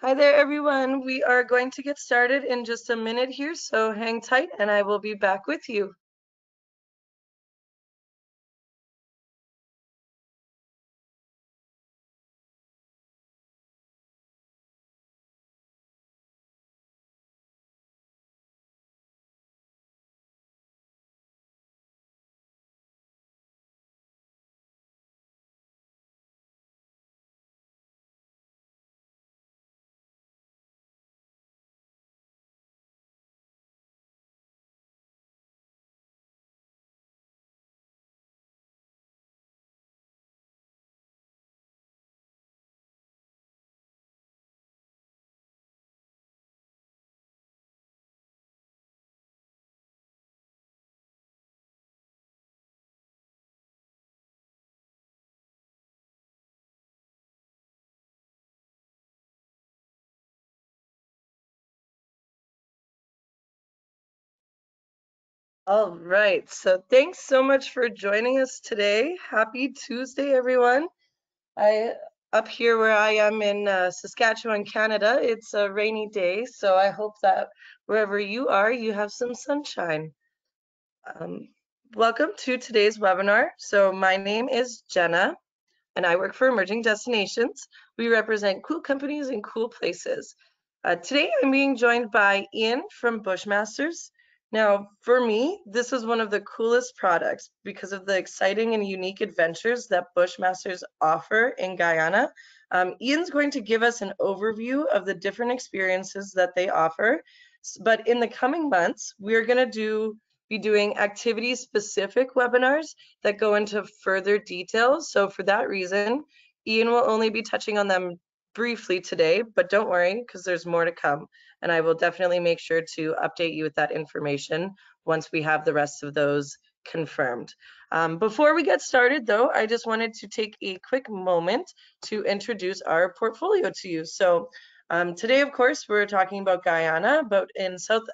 Hi there, everyone. We are going to get started in just a minute here, so hang tight and I will be back with you. All right, so thanks so much for joining us today. Happy Tuesday, everyone. Up here where I am in Saskatchewan, Canada, it's a rainy day, so I hope that wherever you are, you have some sunshine. Um, Welcome to today's webinar. So my name is Jenna, and I work for Emerging Destinations. We represent cool companies and cool places. Today, I'm being joined by Ian from Bushmasters. Now, for me, this is one of the coolest products because of the exciting and unique adventures that Bushmasters offer in Guyana. Ian's going to give us an overview of the different experiences that they offer. But in the coming months, we're going to be doing activity-specific webinars that go into further details. So for that reason, Ian will only be touching on them briefly today, but don't worry because there's more to come. And I will definitely make sure to update you with that information once we have the rest of those confirmed. Before we get started though, I just wanted to take a quick moment to introduce our portfolio to you. So today, of course, we're talking about Guyana, but in South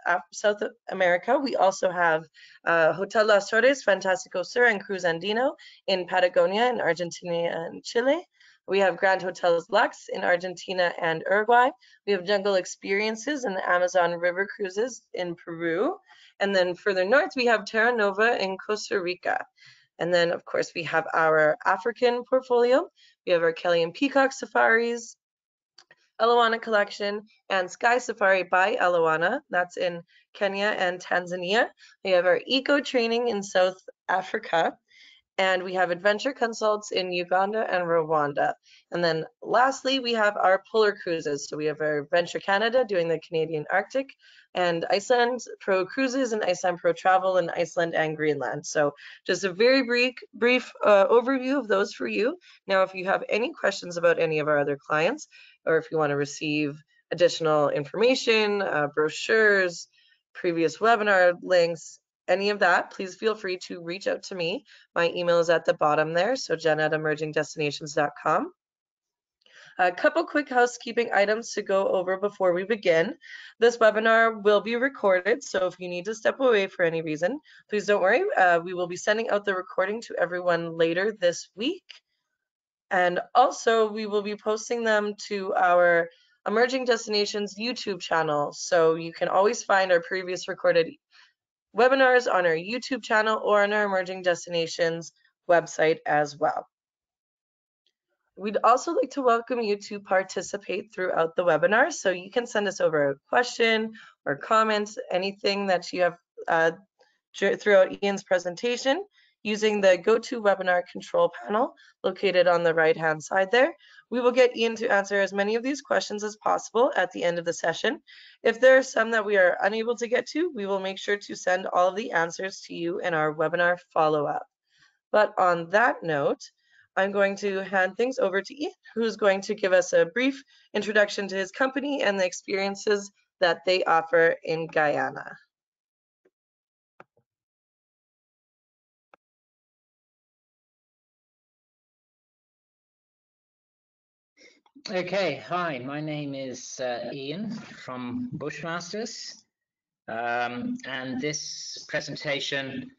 America, we also have Hotel Las Torres, Fantastico Sur, and Cruz Andino in Patagonia, in Argentina and Chile. We have Grand Hotels Lux in Argentina and Uruguay. We have Jungle Experiences and Amazon River Cruises in Peru. And then further north, we have Terra Nova in Costa Rica. And then, of course, we have our African portfolio. We have our Kelly and Peacock Safaris, Alawana Collection, and Sky Safari by Alawana. That's in Kenya and Tanzania. We have our Eco Training in South Africa. And we have Adventure Consults in Uganda and Rwanda. And then lastly, we have our polar cruises. So we have our Venture Canada doing the Canadian Arctic, and Iceland Pro Cruises and Iceland Pro Travel in Iceland and Greenland. So just a very brief overview of those for you. Now, if you have any questions about any of our other clients, or if you want to receive additional information, brochures, previous webinar links, any of that, please feel free to reach out to me. My email is at the bottom there, so jen@emergingdestinations.com. A couple quick housekeeping items to go over before we begin. This webinar will be recorded, so if you need to step away for any reason, please don't worry. We will be sending out the recording to everyone later this week. And also, we will be posting them to our Emerging Destinations YouTube channel, so you can always find our previous recorded webinars on our YouTube channel or on our Emerging Destinations website as well. We'd also like to welcome you to participate throughout the webinar. So you can send us over a question or comments, anything that you have throughout Ian's presentation using the GoToWebinar control panel located on the right-hand side there. We will get Ian to answer as many of these questions as possible at the end of the session. If there are some that we are unable to get to, we will make sure to send all of the answers to you in our webinar follow-up. But on that note, I'm going to hand things over to Ian, who's going to give us a brief introduction to his company and the experiences that they offer in Guyana. Okay, hi, my name is Ian from Bushmasters, and this presentation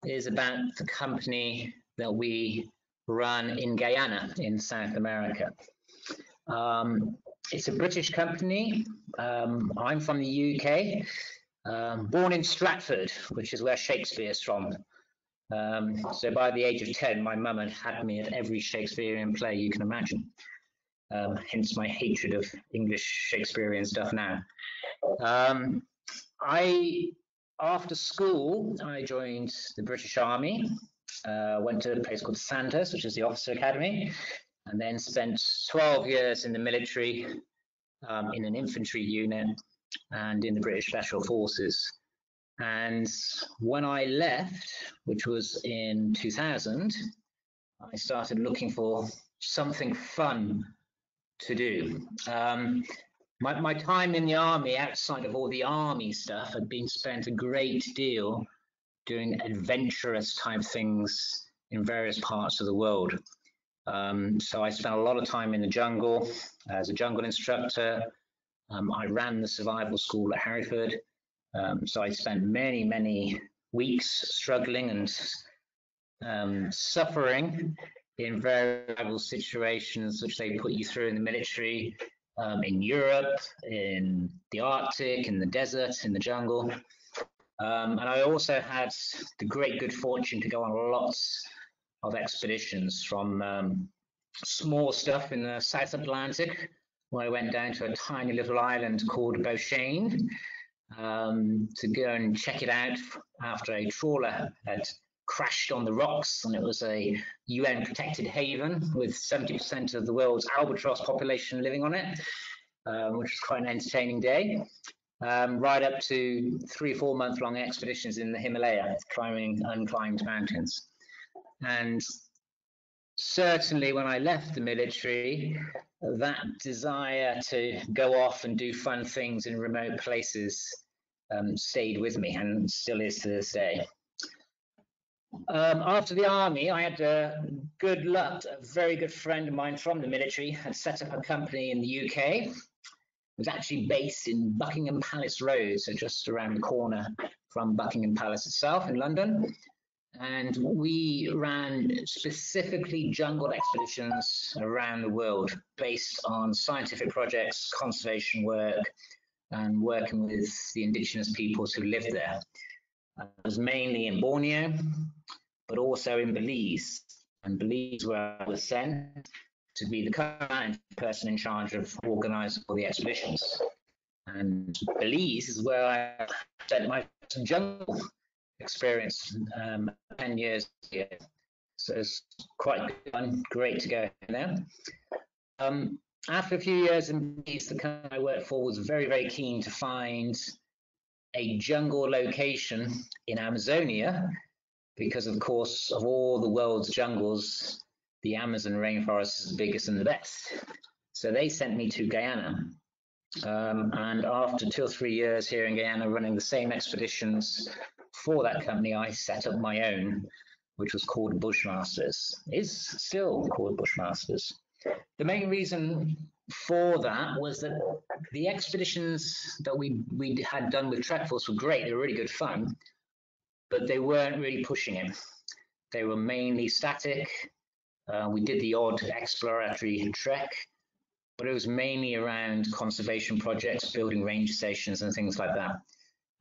is about the company that we run in Guyana in South America. It's a British company. I'm from the UK, born in Stratford, which is where Shakespeare's from. So by the age of 10, my mum had me at every Shakespearean play you can imagine. Hence my hatred of English Shakespearean stuff now. After school, I joined the British Army, went to a place called Sandhurst, which is the Officer Academy, and then spent 12 years in the military, in an infantry unit and in the British Special Forces. And when I left, which was in 2000, I started looking for something fun to do. My time in the army, outside of all the army stuff, had been spent a great deal doing adventurous type things in various parts of the world. So I spent a lot of time in the jungle as a jungle instructor. I ran the survival school at Hereford. So I spent many, many weeks struggling and suffering in various situations which they put you through in the military, in Europe, in the Arctic, in the desert, in the jungle. And I also had the great good fortune to go on lots of expeditions, from small stuff in the South Atlantic, where I went down to a tiny little island called Beauchesne, to go and check it out after a trawler had crashed on the rocks, and it was a UN protected haven with 70% of the world's albatross population living on it, which was quite an entertaining day. Right up to 3 or 4 month long expeditions in the Himalaya, climbing unclimbed mountains. And certainly when I left the military, that desire to go off and do fun things in remote places stayed with me and still is to this day. After the army, I had good luck. A very good friend of mine from the military had set up a company in the UK. It was actually based in Buckingham Palace Road, so just around the corner from Buckingham Palace itself in London. And we ran specifically jungle expeditions around the world based on scientific projects, conservation work, and working with the indigenous peoples who lived there. It was mainly in Borneo, but also in Belize. And Belize, where I was sent to be the command person in charge of organizing all the expeditions. And Belize is where I spent my jungle experience 10 years ago. So it's quite fun, great to go there. After a few years in Belize, the company I worked for was very, very keen to find a jungle location in Amazonia, because of course, of all the world's jungles, the Amazon rainforest is the biggest and the best. So they sent me to Guyana. And after 2 or 3 years here in Guyana running the same expeditions for that company, I set up my own, which was called Bushmasters. Is still called Bushmasters. The main reason for that was that the expeditions that we had done with Trek Force were great. They were really good fun, but they weren't really pushing it. They were mainly static. We did the odd exploratory trek, but it was mainly around conservation projects, building ranger stations and things like that.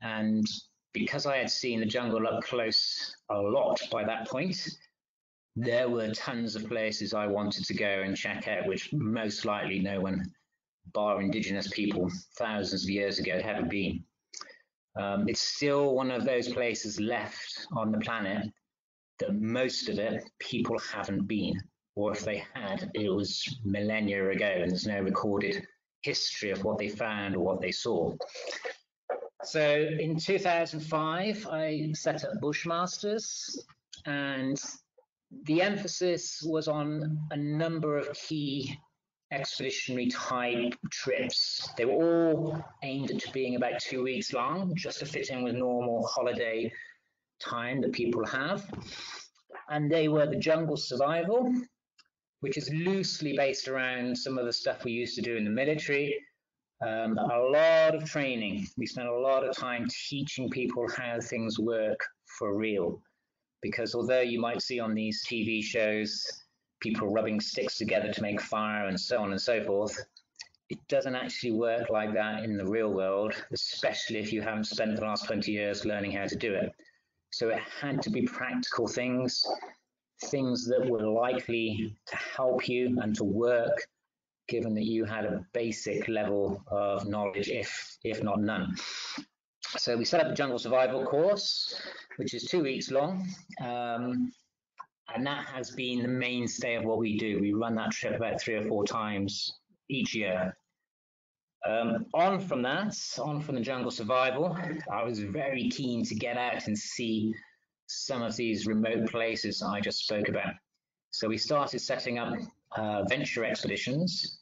And because I had seen the jungle up close a lot by that point, there were tons of places I wanted to go and check out, which most likely no one, bar indigenous people, thousands of years ago, had been. It's still one of those places left on the planet that most of it people haven't been, or if they had, it was millennia ago, and there's no recorded history of what they found or what they saw. So in 2005, I set up Bushmasters, and the emphasis was on a number of key expeditionary type trips. They were all aimed at being about 2 weeks long, just to fit in with normal holiday time that people have. And they were the jungle survival, which is loosely based around some of the stuff we used to do in the military. A lot of training. We spent a lot of time teaching people how things work for real. Because although you might see on these TV shows people rubbing sticks together to make fire and so on and so forth, it doesn't actually work like that in the real world, especially if you haven't spent the last 20 years learning how to do it. So it had to be practical things, things that were likely to help you and to work, given that you had a basic level of knowledge, if not none. So we set up a jungle survival course, which is 2 weeks long. And that has been the mainstay of what we do. We run that trip about 3 or 4 times each year. On from the jungle survival, I was very keen to get out and see some of these remote places I just spoke about. So we started setting up venture expeditions.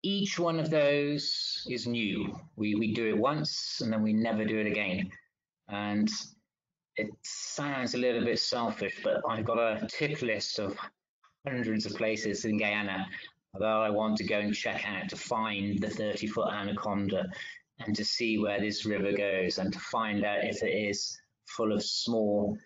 Each one of those is new. We do it once and then we never do it again. And it sounds a little bit selfish, but I've got a tick list of hundreds of places in Guyana that I want to go and check out to find the 30-foot anaconda and to see where this river goes and to find out if it is full of small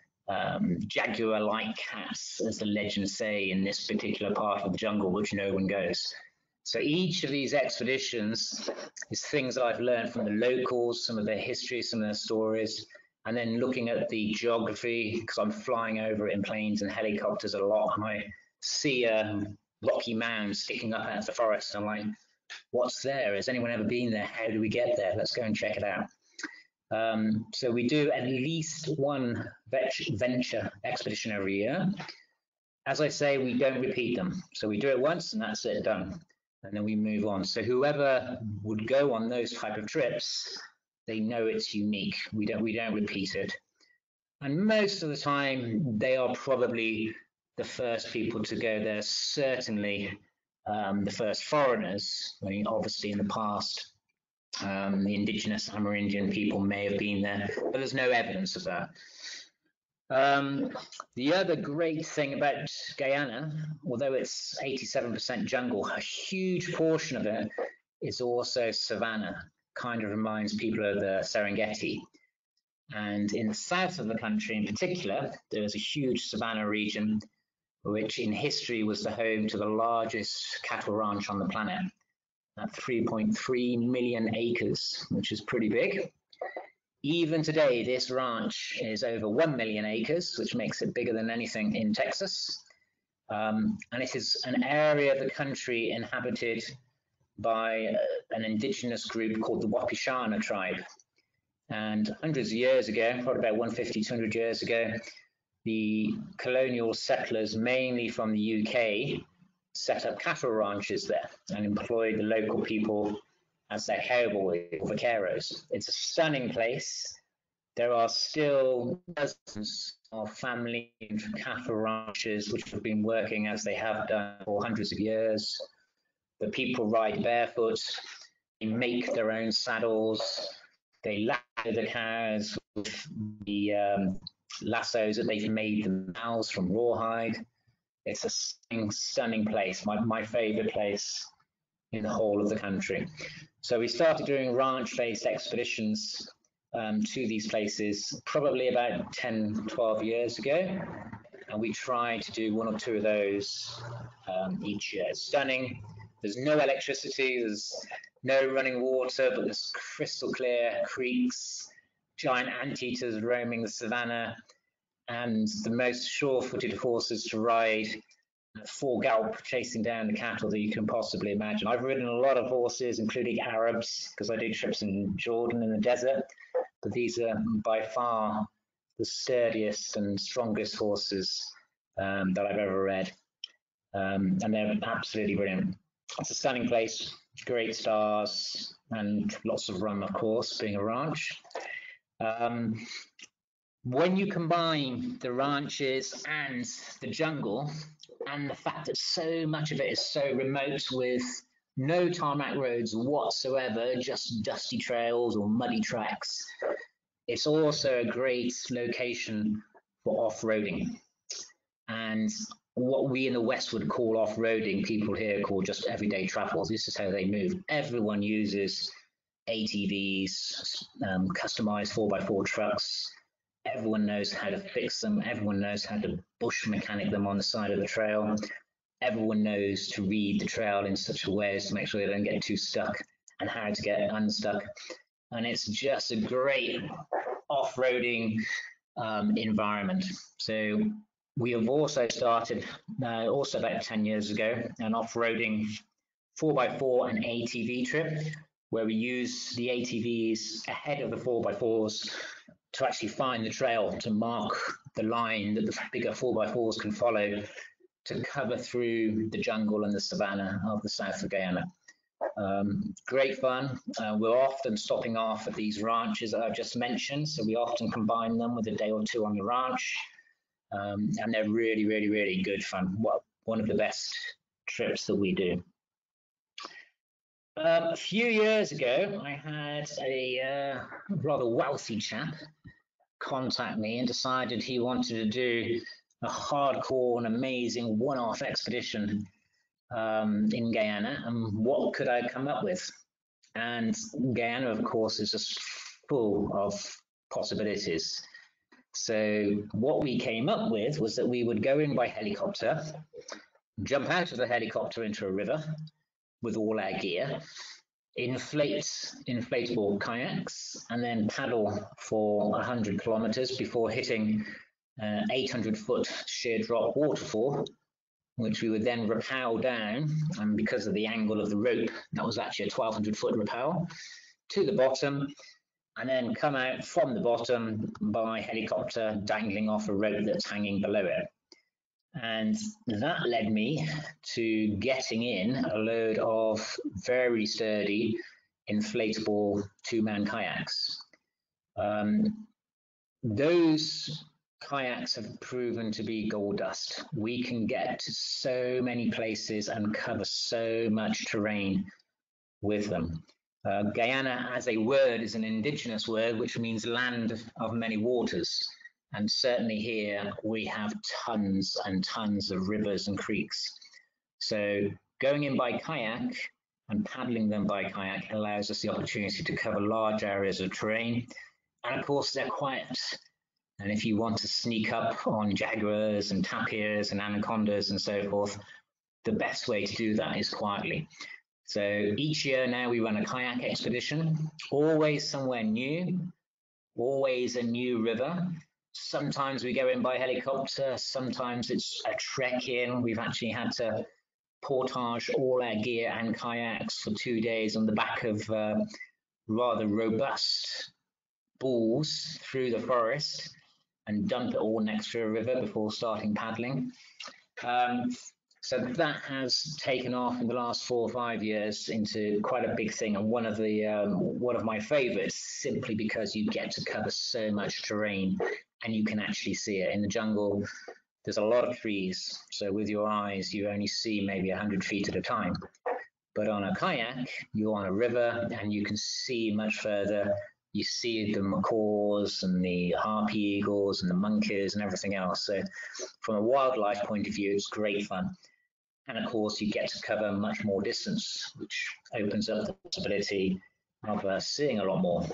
jaguar-like cats, as the legends say, in this particular part of the jungle, which no one goes. So each of these expeditions is things that I've learned from the locals, some of their history, some of their stories, and then looking at the geography, because I'm flying over it in planes and helicopters a lot, and I see a rocky mound sticking up out of the forest. I'm like, what's there? Has anyone ever been there? How do we get there? Let's go and check it out. So we do at least one venture expedition every year. As I say, we don't repeat them. So we do it once and that's it, done. And then we move on. So whoever would go on those type of trips, they know it's unique. We don't repeat it. And most of the time, they are probably the first people to go there, certainly the first foreigners. I mean, obviously in the past, the indigenous Amerindian people may have been there, but there's no evidence of that. The other great thing about Guyana, although it's 87% jungle, a huge portion of it is also savanna. Kind of reminds people of the Serengeti. And in the south of the country in particular, there is a huge savanna region, which in history was the home to the largest cattle ranch on the planet, at 3.3 million acres, which is pretty big. Even today, this ranch is over 1 million acres, which makes it bigger than anything in Texas. And it is an area of the country inhabited by an indigenous group called the Wapishana tribe. And hundreds of years ago, probably about 150, 200 years ago, the colonial settlers, mainly from the UK, set up cattle ranches there and employed the local people as their cowboys or vaqueros. It's a stunning place. There are still dozens of family cattle ranches which have been working as they have done for hundreds of years. The people ride barefoot, they make their own saddles, they lather the cows with the lassos that they've made themselves from rawhide. It's a stunning place, my favorite place in the whole of the country. So we started doing ranch-based expeditions to these places probably about 10, 12 years ago. And we tried to do 1 or 2 of those each year. It's stunning. There's no electricity, there's no running water, but there's crystal clear creeks, giant anteaters roaming the savannah, and the most sure-footed horses to ride at full gallop, chasing down the cattle that you can possibly imagine. I've ridden a lot of horses, including Arabs, because I do trips in Jordan in the desert, but these are by far the sturdiest and strongest horses that I've ever read. And they're absolutely brilliant. It's a stunning place, great stars, and lots of rum, of course, being a ranch. When you combine the ranches and the jungle, and the fact that so much of it is so remote with no tarmac roads whatsoever, just dusty trails or muddy tracks, it's also a great location for off-roading. And what we in the West would call off-roading, people here call just everyday travel. This is how they move. Everyone uses ATVs, customized 4x4 trucks. Everyone knows how to fix them. Everyone knows how to bush mechanic them on the side of the trail. everyone knows to read the trail in such a way as to make sure they don't get too stuck and how to get unstuck. And it's just a great off-roading environment. So we have also started, also about 10 years ago, an off-roading 4x4 and ATV trip, where we use the ATVs ahead of the 4x4s to actually find the trail, to mark the line that the bigger 4x4s can follow to cover through the jungle and the savanna of the south of Guyana. Great fun. We're often stopping off at these ranches that I've just mentioned, so we often combine them with a day or two on the ranch, and they're really, really, really good fun. One of the best trips that we do. A few years ago, I had a rather wealthy chap contact me and decided he wanted to do a hardcore and amazing one-off expedition in Guyana, and what could I come up with? And Guyana, of course, is just full of possibilities. So what we came up with was that we would go in by helicopter, jump out of the helicopter into a river with all our gear, inflatable kayaks, and then paddle for 100 kilometers before hitting 800-foot sheer drop waterfall, which we would then rappel down, and because of the angle of the rope, that was actually a 1,200-foot rappel, to the bottom, and then come out from the bottom by helicopter dangling off a rope that's hanging below it. And that led me to getting in a load of very sturdy inflatable two-man kayaks. Those kayaks have proven to be gold dust. We can get to so many places and cover so much terrain with them. Guyana as a word is an indigenous word, which means land of many waters. And certainly here we have tons and tons of rivers and creeks. So going in by kayak and paddling them by kayak allows us the opportunity to cover large areas of terrain. And of course, they're quiet. And if you want to sneak up on jaguars and tapirs and anacondas and so forth, the best way to do that is quietly. So each year now we run a kayak expedition, always somewhere new, always a new river. Sometimes we go in by helicopter, sometimes it's a trek in. We've actually had to portage all our gear and kayaks for 2 days on the back of rather robust bulls through the forest and dump it all next to a river before starting paddling. So that has taken off in the last 4 or 5 years into quite a big thing, and one of my favorites, simply because you get to cover so much terrain and you can actually see it. In the jungle, there's a lot of trees, so with your eyes you only see maybe 100 feet at a time. But on a kayak, you're on a river and you can see much further. You see the macaws and the harpy eagles and the monkeys and everything else. So from a wildlife point of view, it's great fun. And of course, you get to cover much more distance, which opens up the possibility of seeing a lot more.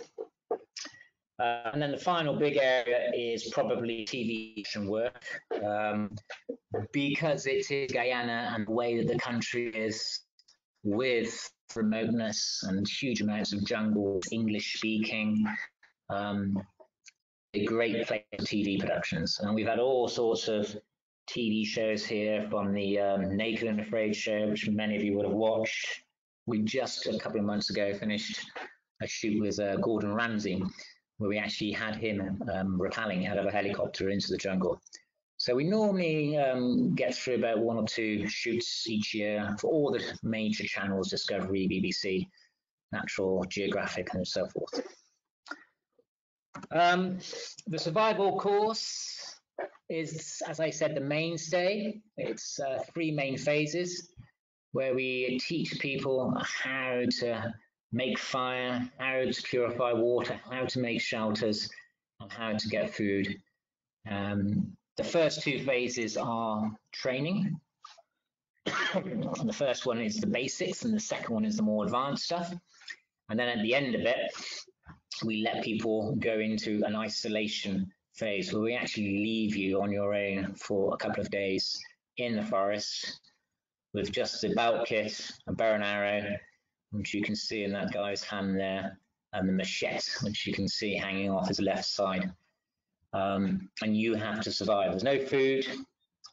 And then the final big area is probably TV work. Because it is Guyana and the way that the country is, with remoteness and huge amounts of jungle, English speaking, a great place for TV productions. And we've had all sorts of TV shows here, from the Naked and Afraid show, which many of you would have watched. We just a couple of months ago finished a shoot with Gordon Ramsay, where we actually had him rappelling out of a helicopter into the jungle. So we normally get through about 1 or 2 shoots each year for all the major channels, Discovery, BBC, Natural Geographic, and so forth. The survival course is, as I said, the mainstay. It's 3 main phases, where we teach people how to make fire, how to purify water, how to make shelters, and how to get food. The first 2 phases are training. The first one is the basics, and the second one is the more advanced stuff. And then at the end of it, we let people go into an isolation phase, where we actually leave you on your own for a couple of days in the forest, with just a belt kit, a bow and arrow, which you can see in that guy's hand there, and the machete, which you can see hanging off his left side. And you have to survive. There's no food.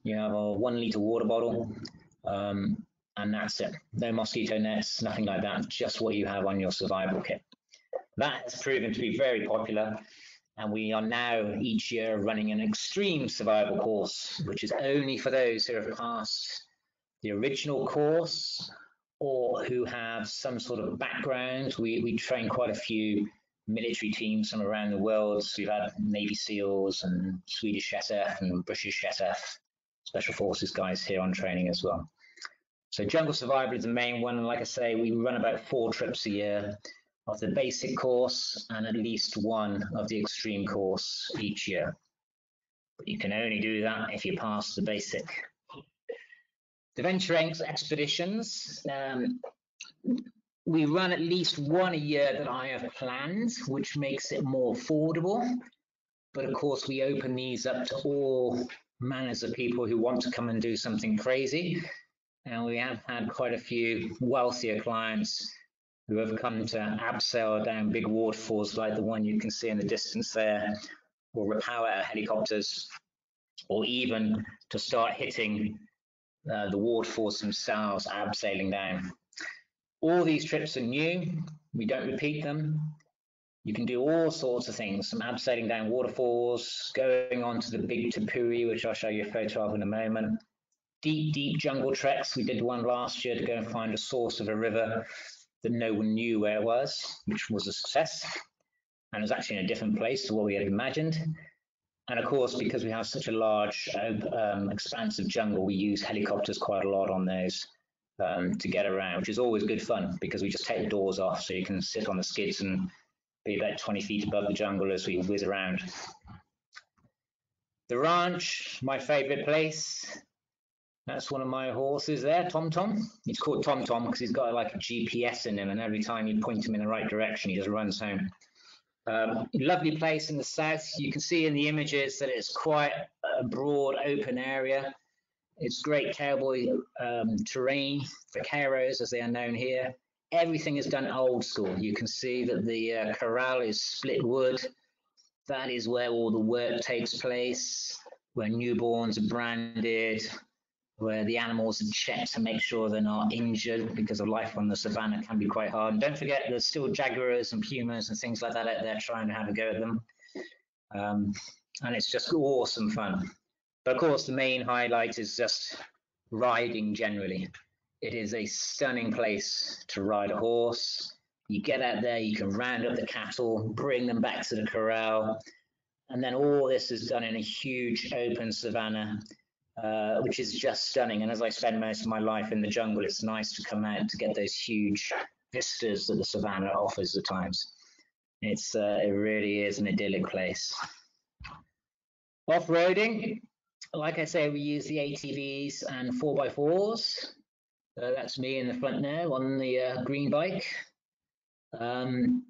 You have a 1 litre water bottle, and that's it. No mosquito nets, nothing like that, just what you have on your survival kit. That has proven to be very popular, and we are now each year running an extreme survival course, which is only for those who have passed the original course or who have some sort of background. We train quite a few military teams from around the world. So we've had Navy SEALs and Swedish SF and British SF, Special Forces guys here on training as well. So jungle survival is the main one. And like I say, we run about 4 trips a year of the basic course and at least one of the extreme course each year. But you can only do that if you pass the basic. The venture expeditions, we run at least one a year that I have planned, which makes it more affordable. But of course, we open these up to all manners of people who want to come and do something crazy. And we have had quite a few wealthier clients who have come to abseil down big waterfalls like the one you can see in the distance there, or repower our helicopters, or even to start hitting the waterfalls themselves, abseiling down. All these trips are new. We don't repeat them. You can do all sorts of things, from abseiling down waterfalls, going on to the big Tepui, which I'll show you a photo of in a moment. Deep, deep jungle treks. We did one last year to go and find a source of a river that no one knew where it was, which was a success. And it was actually in a different place to what we had imagined. And of course, because we have such a large, expansive jungle, we use helicopters quite a lot on those to get around, which is always good fun because we just take the doors off so you can sit on the skids and be about 20 feet above the jungle as we whiz around. The ranch, my favorite place. That's one of my horses there, Tom Tom. He's called Tom Tom because he's got like a GPS in him, and every time you point him in the right direction, he just runs home. Lovely place in the south. You can see in the images that it's quite a broad, open area. It's great cowboy terrain, vaqueros as they are known here. Everything is done old school. You can see that the corral is split wood. That is where all the work takes place, where newborns are branded, where the animals are checked to make sure they're not injured, because of life on the savannah can be quite hard. And don't forget, there's still jaguars and pumas and things like that out there trying to have a go at them. And it's just awesome fun. But of course, the main highlight is just riding generally. It is a stunning place to ride a horse. You get out there, you can round up the cattle, bring them back to the corral. And then all this is done in a huge open savannah, which is just stunning. And as I spend most of my life in the jungle, it's nice to come out to get those huge vistas that the savannah offers at times. It really is an idyllic place. Off-roading, like I say, we use the ATVs and 4x4s. That's me in the front now on the green bike. The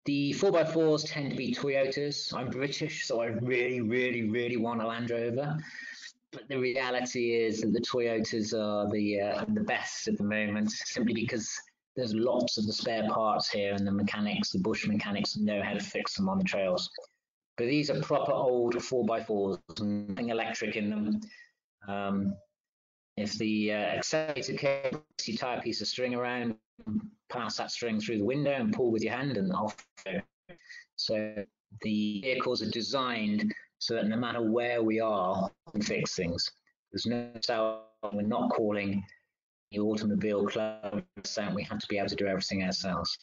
4x4s tend to be Toyotas. I'm British, so I really, really, really want a Land Rover. But the reality is that the Toyotas are the best at the moment, simply because there's lots of the spare parts here, and the mechanics, the bush mechanics, know how to fix them on the trails. But these are proper old 4x4s, nothing electric in them. If the accelerator cable, you tie a piece of string around, pass that string through the window and pull with your hand and off. So the vehicles are designed so that no matter where we are, we can fix things. There's no style, we're not calling the automobile club, we have to be able to do everything ourselves.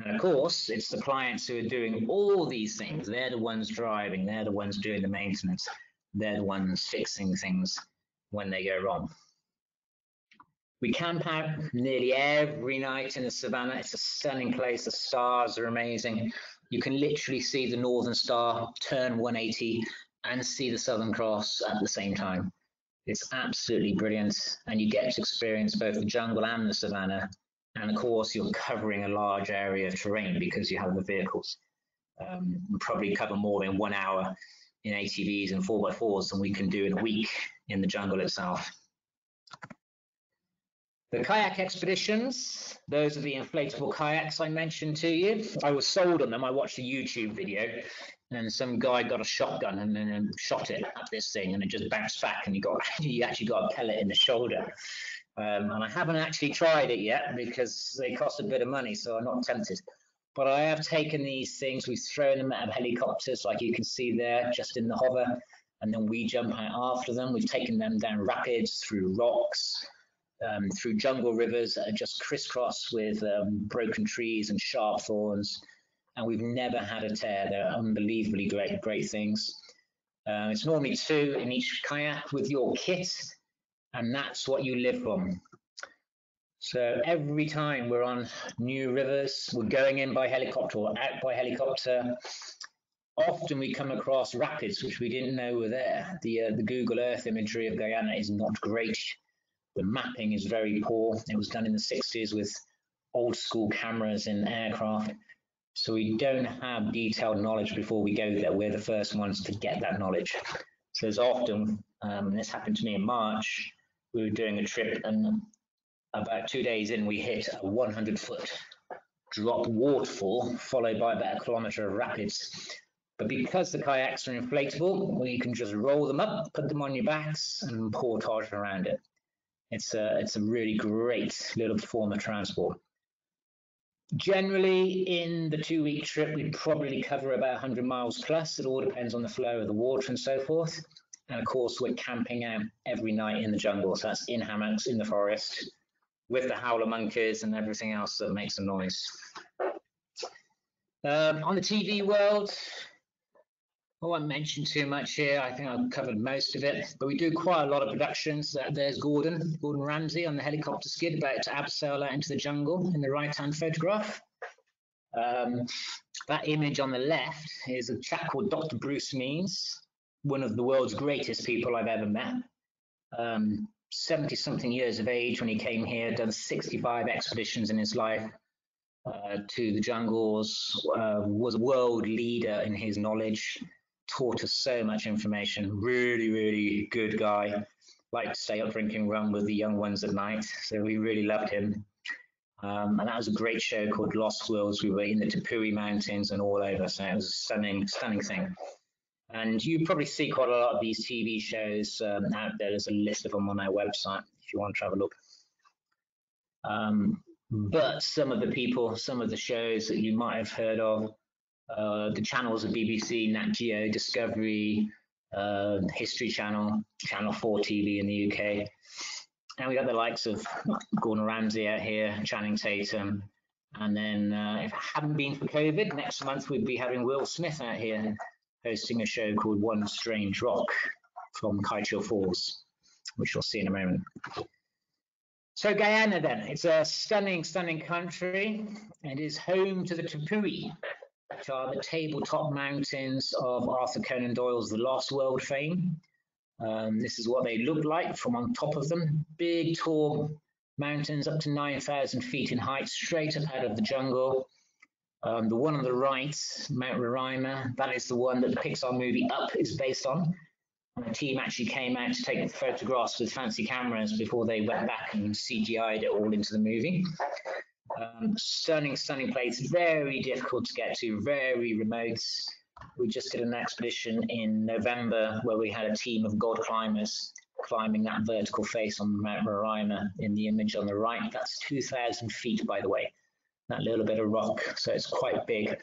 And of course, it's the clients who are doing all these things. They're the ones driving, they're the ones doing the maintenance, they're the ones fixing things when they go wrong. We camp out nearly every night in the savannah. It's a stunning place. The stars are amazing. You can literally see the Northern Star turn 180 and see the Southern Cross at the same time. It's absolutely brilliant. And you get to experience both the jungle and the savannah. And of course, you're covering a large area of terrain because you have the vehicles. We probably cover more than 1 hour in ATVs and 4x4s than we can do in a week in the jungle itself. The kayak expeditions, those are the inflatable kayaks I mentioned to you. I was sold on them. I watched a YouTube video and some guy got a shotgun and then shot it at this thing and it just bounced back and he actually got a pellet in the shoulder. And I haven't actually tried it yet because they cost a bit of money, so I'm not tempted. But I have taken these things, we've thrown them out of helicopters like you can see there, just in the hover, and then we jump out after them. We've taken them down rapids, through rocks, through jungle rivers that are just crisscrossed with broken trees and sharp thorns, and we've never had a tear. They're unbelievably great things. It's normally 2 in each kayak with your kit, and that's what you live from. So every time we're on new rivers, we're going in by helicopter or out by helicopter. Often we come across rapids, which we didn't know were there. The Google Earth imagery of Guyana is not great. The mapping is very poor. It was done in the 60s with old school cameras in aircraft. So we don't have detailed knowledge before we go there. We're the first ones to get that knowledge. So there's often, this happened to me in March, we were doing a trip and about 2 days in, we hit a 100-foot drop waterfall, followed by about 1 kilometer of rapids. But because the kayaks are inflatable, well, you can just roll them up, put them on your backs and portage around it. It's a really great little form of transport. Generally, in the 2-week trip, we probably cover about 100 miles plus. It all depends on the flow of the water and so forth. And of course, we're camping out every night in the jungle. So that's in hammocks in the forest with the howler monkeys and everything else that makes a noise. On the TV world, I won't mention too much here. I think I've covered most of it, but we do quite a lot of productions. There's Gordon Ramsay on the helicopter skid about to abseil out into the jungle in the right-hand photograph. That image on the left is a chap called Dr. Bruce Means, one of the world's greatest people I've ever met. 70-something years of age when he came here, done 65 expeditions in his life to the jungles, was a world leader in his knowledge, taught us so much information. Really, really good guy. Liked to stay up drinking rum with the young ones at night, so we really loved him. And that was a great show called Lost Worlds. We were in the Tepui Mountains and all over, so it was a stunning thing. And you probably see quite a lot of these TV shows out there. There's a list of them on our website if you want to have a look. But some of the people, some of the shows that you might have heard of, the channels of BBC, Nat Geo, Discovery, History Channel, Channel 4 TV in the UK. And we got the likes of Gordon Ramsay out here, Channing Tatum. And then if it hadn't been for COVID, next month we'd be having Will Smith out here hosting a show called One Strange Rock from Kaichill Falls, which we'll see in a moment. So Guyana then, it's a stunning country. It is home to the Tepui, which are the tabletop mountains of Arthur Conan Doyle's The Lost World fame. This is what they look like from on top of them. Big, tall mountains up to 9,000 feet in height, straight up out of the jungle. The one on the right, Mount Roraima, that is the one that the Pixar movie Up is based on. And the team actually came out to take photographs with fancy cameras before they went back and CGI'd it all into the movie. Stunning place, very difficult to get to, very remote. We just did an expedition in November where we had a team of god climbers climbing that vertical face on Mount Roraima in the image on the right. That's 2,000 feet, by the way, that little bit of rock. So it's quite big.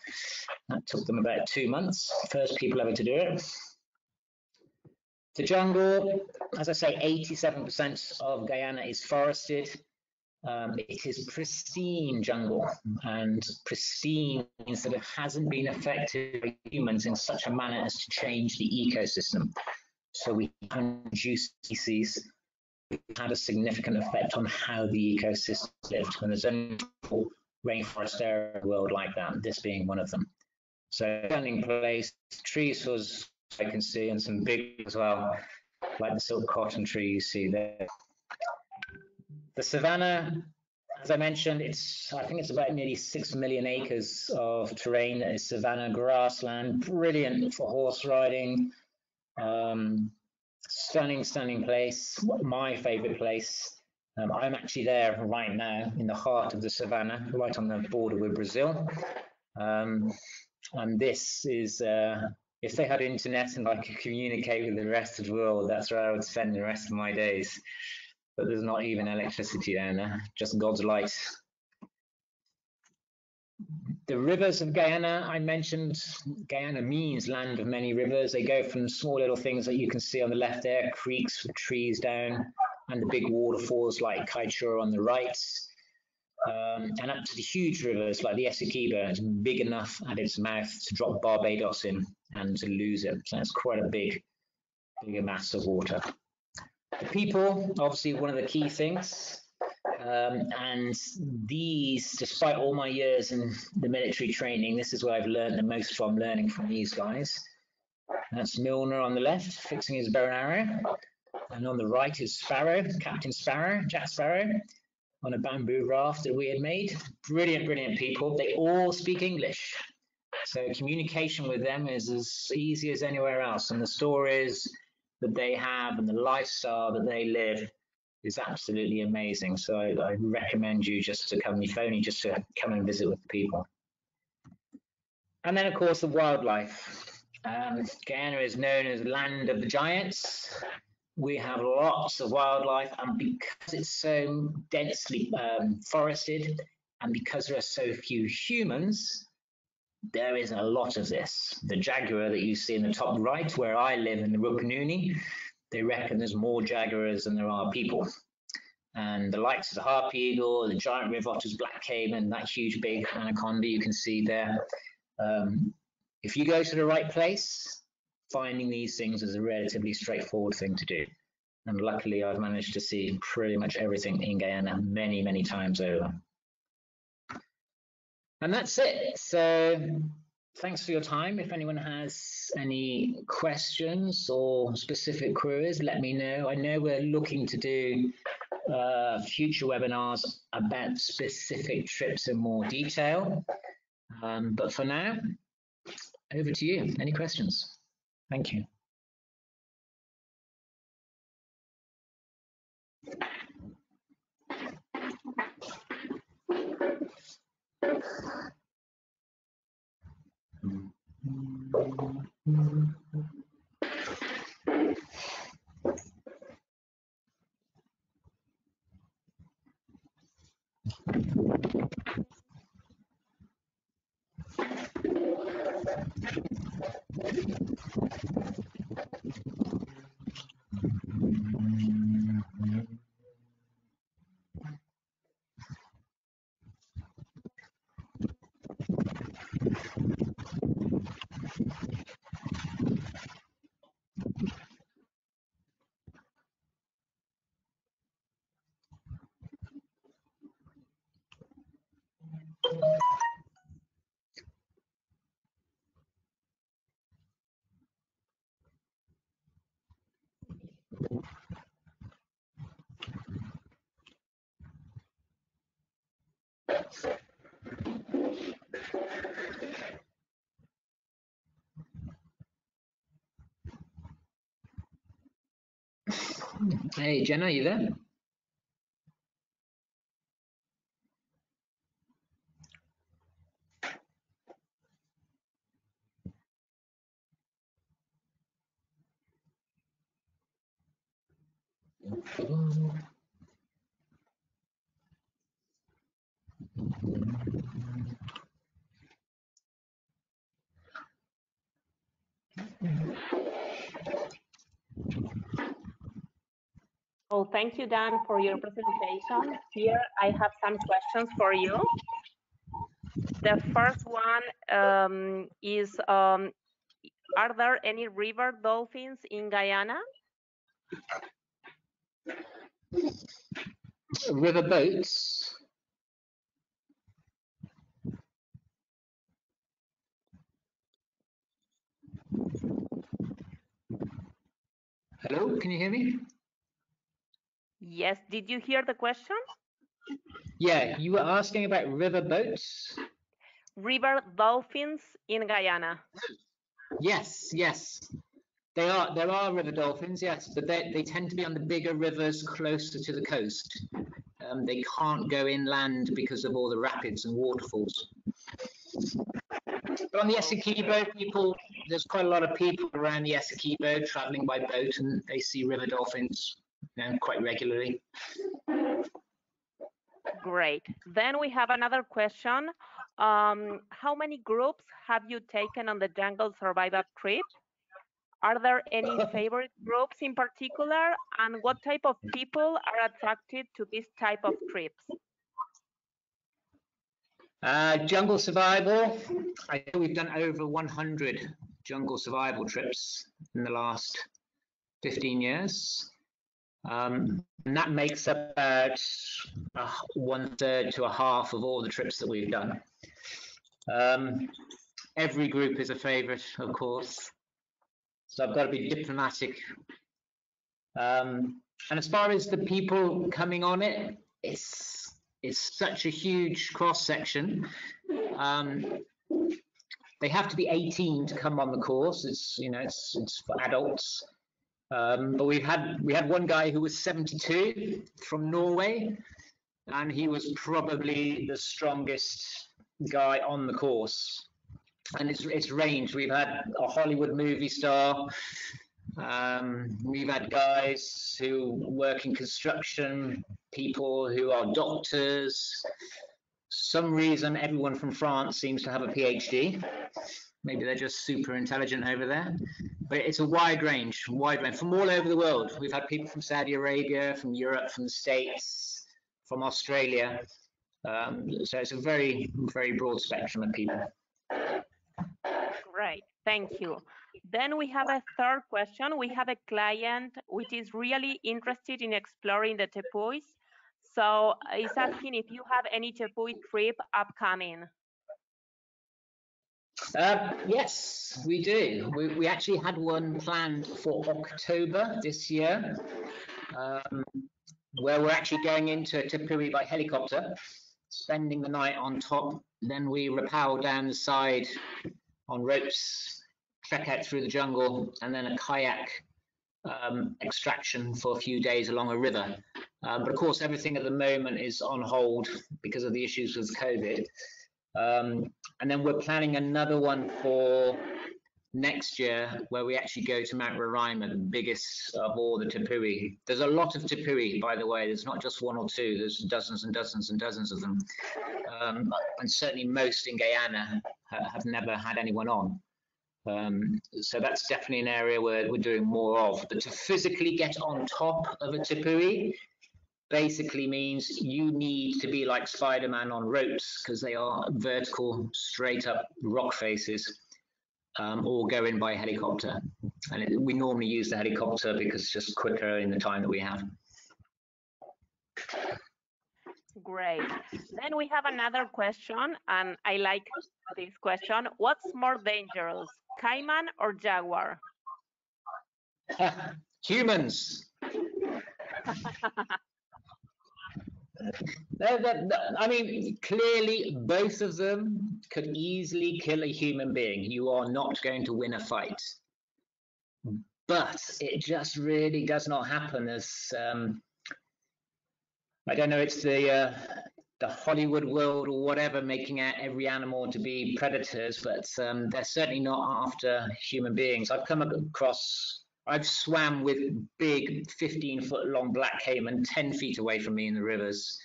That took them about 2 months, first people ever to do it. The jungle, as I say, 87% of Guyana is forested. It is pristine jungle, and pristine means that it hasn't been affected by humans in such a manner as to change the ecosystem. So we haven't reduced species. It had a significant effect on how the ecosystem lived, and there's only a rainforest area in the world like that, this being one of them. So stunning place, trees was I can see, and some big as well, like the silk cotton tree you see there. The savanna, as I mentioned, I think it's about nearly 6 million acres of terrain that is savanna grassland, brilliant for horse riding. Stunning place, my favorite place. I'm actually there right now in the heart of the savannah, right on the border with Brazil. And this is, if they had internet and I could communicate with the rest of the world, that's where I would spend the rest of my days. But there's not even electricity down there, just God's light. The rivers of Guyana, I mentioned, Guyana means land of many rivers. They go from small little things that you can see on the left there, creeks with trees down, and the big waterfalls like Kaieteur on the right, and up to the huge rivers like the Essequibo. It's big enough at its mouth to drop Barbados in and to lose it. So it's quite a bigger mass of water. The people, obviously one of the key things. And these, despite all my years in the military training, this is where I've learned the most from, learning from these guys. That's Milner on the left, fixing his bow and arrow. And on the right is Sparrow, Captain Sparrow, Jack Sparrow, on a bamboo raft that we had made. Brilliant, brilliant people. They all speak English. So communication with them is as easy as anywhere else. And the stories that they have and the lifestyle that they live is absolutely amazing. So I recommend you just to come, if only just to come and visit with the people. And then, of course, the wildlife. Guyana is known as land of the giants. We have lots of wildlife, and because it's so densely forested, and because there are so few humans, there is a lot of this. The jaguar that you see in the top right, where I live in the Rupununi, they reckon there's more jaguars than there are people. And the likes of the harpy eagle, the giant river otters, black caiman, that huge big anaconda you can see there. If you go to the right place, finding these things is a relatively straightforward thing to do. And luckily, I've managed to see pretty much everything in Guyana many, many times over. And that's it. So thanks for your time. If anyone has any questions or specific queries, let me know. I know we're looking to do future webinars about specific trips in more detail. But for now, over to you. Any questions? Thank you. Hey, Jenna, are you there? Well, thank you, Dan, for your presentation. Here I have some questions for you. The first one is, are there any river dolphins in Guyana? River boats. Hello, can you hear me? Yes, did you hear the question? Yeah, you were asking about river boats? River dolphins in Guyana. Yes, yes. There are river dolphins, yes, but they tend to be on the bigger rivers closer to the coast. they can't go inland because of all the rapids and waterfalls. But on the Essequibo, there's quite a lot of people around the Essequibo traveling by boat, and they see river dolphins, quite regularly. Great. Then we have another question. How many groups have you taken on the jungle survival trip? Are there any favorite groups in particular? And what type of people are attracted to this type of trips? Jungle survival, I think we've done over 100 jungle survival trips in the last 15 years. And that makes up about 1/3 to a half of all the trips that we've done. Every group is a favorite, of course. So I've got to be diplomatic. And as far as the people coming on it, it's such a huge cross section. They have to be 18 to come on the course. It's for adults. But we had one guy who was 72 from Norway, and he was probably the strongest guy on the course. And it's ranged. We've had a Hollywood movie star. We've had guys who work in construction, people who are doctors. Some reason everyone from France seems to have a PhD. Maybe they're just super intelligent over there. But it's a wide range from all over the world. We've had people from Saudi Arabia, from Europe, from the States, from Australia. So it's a very, very broad spectrum of people. Great, thank you. Then we have a third question. We have a client which is really interested in exploring the tepuis. So he's asking if you have any tepui trip upcoming. Yes, we do. We actually had one planned for October this year, where we're actually going into Tepui by helicopter, spending the night on top. Then we rappel down the side on ropes, trek out through the jungle, and then a kayak extraction for a few days along a river. But of course, everything at the moment is on hold because of the issues with COVID. And then we're planning another one for next year where we actually go to Mount Roraima, the biggest of all the tepui. There's a lot of tepui, by the way. There's not just one or two. There's dozens and dozens and dozens of them. And certainly most in Guyana have never had anyone on. So that's definitely an area where we're doing more of. But to physically get on top of a tepui basically means you need to be like Spider-Man on ropes, because they are vertical, straight up rock faces, or go in by helicopter. And we normally use the helicopter because it's just quicker in the time that we have. Great. Then we have another question, and I like this question. What's more dangerous, caiman or jaguar? Humans. I mean, clearly both of them could easily kill a human being. You are not going to win a fight. But it just really does not happen as, I don't know, it's the Hollywood world or whatever making out every animal to be predators, but they're certainly not after human beings. I've swam with big 15-foot long black caiman 10 feet away from me in the rivers,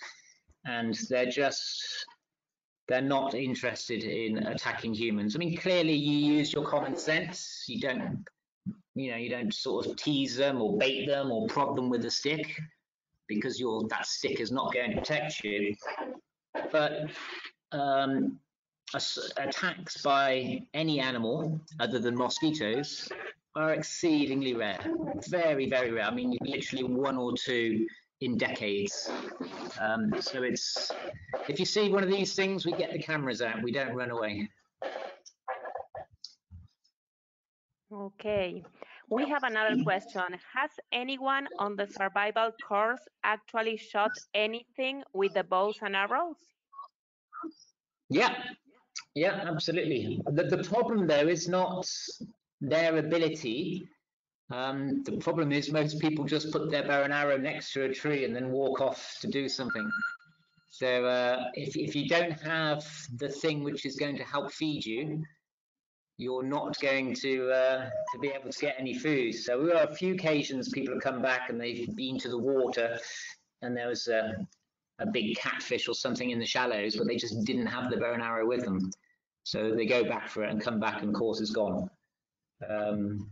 and they're not interested in attacking humans. I mean, clearly you use your common sense. You don't sort of tease them or bait them or prod them with a stick, because that stick is not going to protect you. But attacks by any animal other than mosquitoes are exceedingly rare, very, very rare. I mean, literally one or two in decades. So if you see one of these things, we get the cameras out. We don't run away. Okay. We have another question. Has anyone on the survival course actually shot anything with the bows and arrows? Yeah, absolutely. The problem, though, is not their ability. The problem is most people just put their bow and arrow next to a tree and then walk off to do something. So if you don't have the thing which is going to help feed you, you're not going to be able to get any food. So there are a few occasions people have come back and they've been to the water and there was a big catfish or something in the shallows, but they just didn't have the bow and arrow with them. So they go back for it and come back and of course it's gone.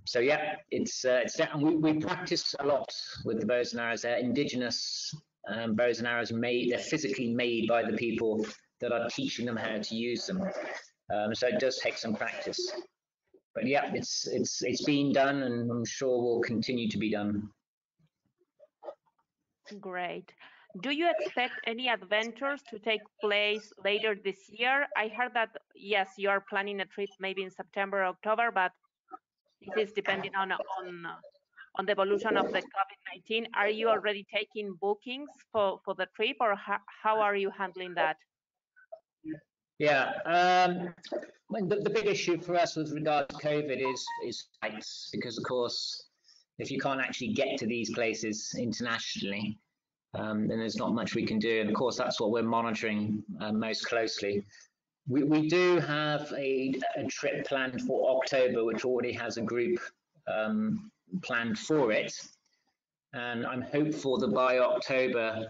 So yeah, it's and we practice a lot with the bows and arrows. They're indigenous bows and arrows they're physically made by the people that are teaching them how to use them. So it does take some practice. But yeah, it's been done and I'm sure will continue to be done. Great. Do you expect any adventures to take place later this year? I heard that, yes, you are planning a trip maybe in September, October, but this is depending on the evolution of the COVID-19. Are you already taking bookings for the trip, or how are you handling that? Yeah, the big issue for us with regard to COVID is flights, because of course, if you can't actually get to these places internationally, then there's not much we can do. And of course, that's what we're monitoring most closely. We do have a trip planned for October, which already has a group planned for it. And I'm hopeful that by October,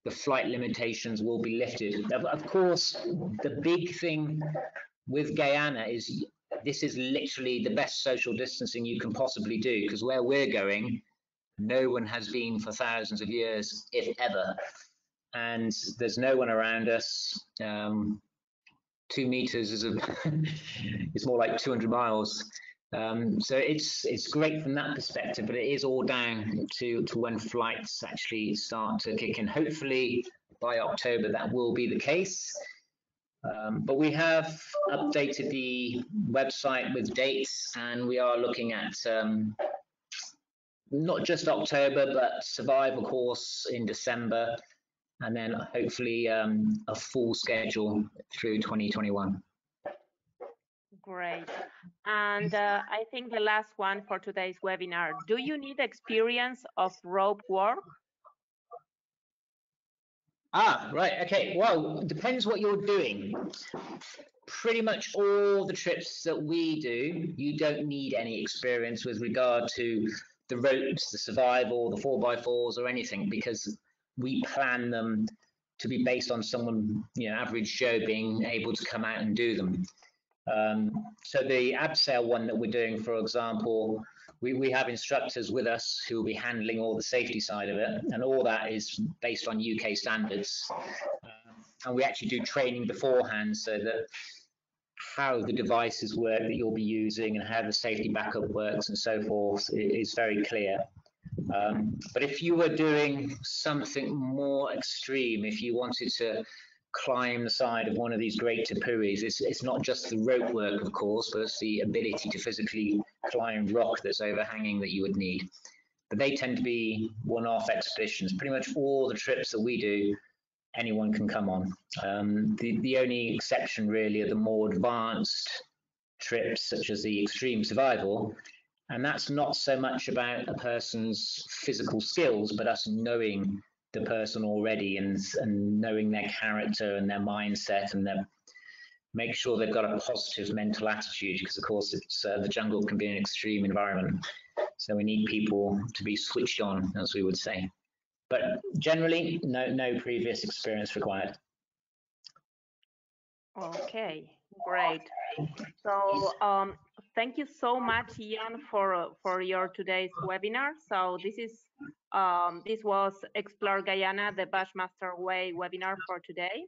the flight limitations will be lifted. Of course, the big thing with Guyana is this is literally the best social distancing you can possibly do, because where we're going, no one has been for thousands of years, if ever. And there's no one around us. 2 meters is it's more like 200 miles. So it's great from that perspective, but it is all down to when flights actually start to kick in. Hopefully by October that will be the case. But we have updated the website with dates, and we are looking at not just October, but survival course in December, and then hopefully a full schedule through 2021. Great. And I think the last one for today's webinar, do you need experience of rope work? Right, okay. Well, depends what you're doing. Pretty much all the trips that we do, you don't need any experience with regard to the ropes, the survival, the 4x4s or anything, because we plan them to be based on someone, average Joe being able to come out and do them. So the abseil one that we're doing, for example, we have instructors with us who will be handling all the safety side of it, and all that is based on UK standards. And we actually do training beforehand so that how the devices work that you'll be using and how the safety backup works and so forth is very clear. But if you were doing something more extreme, if you wanted to climb the side of one of these great tapuis, it's not just the rope work, of course, but it's the ability to physically climb rock that's overhanging that you would need. But they tend to be one-off expeditions. Pretty much all the trips that we do, anyone can come on. The only exception really are the more advanced trips, such as the extreme survival, and that's not so much about a person's physical skills, but us knowing the person already and knowing their character and their mindset, and make sure they've got a positive mental attitude, because of course it's the jungle can be an extreme environment, so we need people to be switched on, as we would say. But generally, no previous experience required. Okay, great. So thank you so much, Ian, for your today's webinar. So this was Explore Guyana, the Bushmaster Way webinar for today.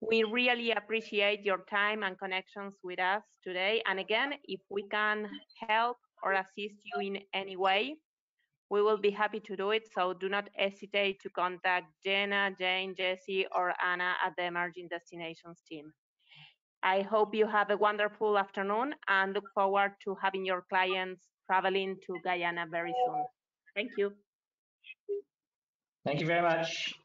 We really appreciate your time and connections with us today. And again, if we can help or assist you in any way, we will be happy to do it. So do not hesitate to contact Jenna, Jane, Jessie, or Anna at the Emerging Destinations team. I hope you have a wonderful afternoon and look forward to having your clients traveling to Guyana very soon. Thank you. Thank you very much.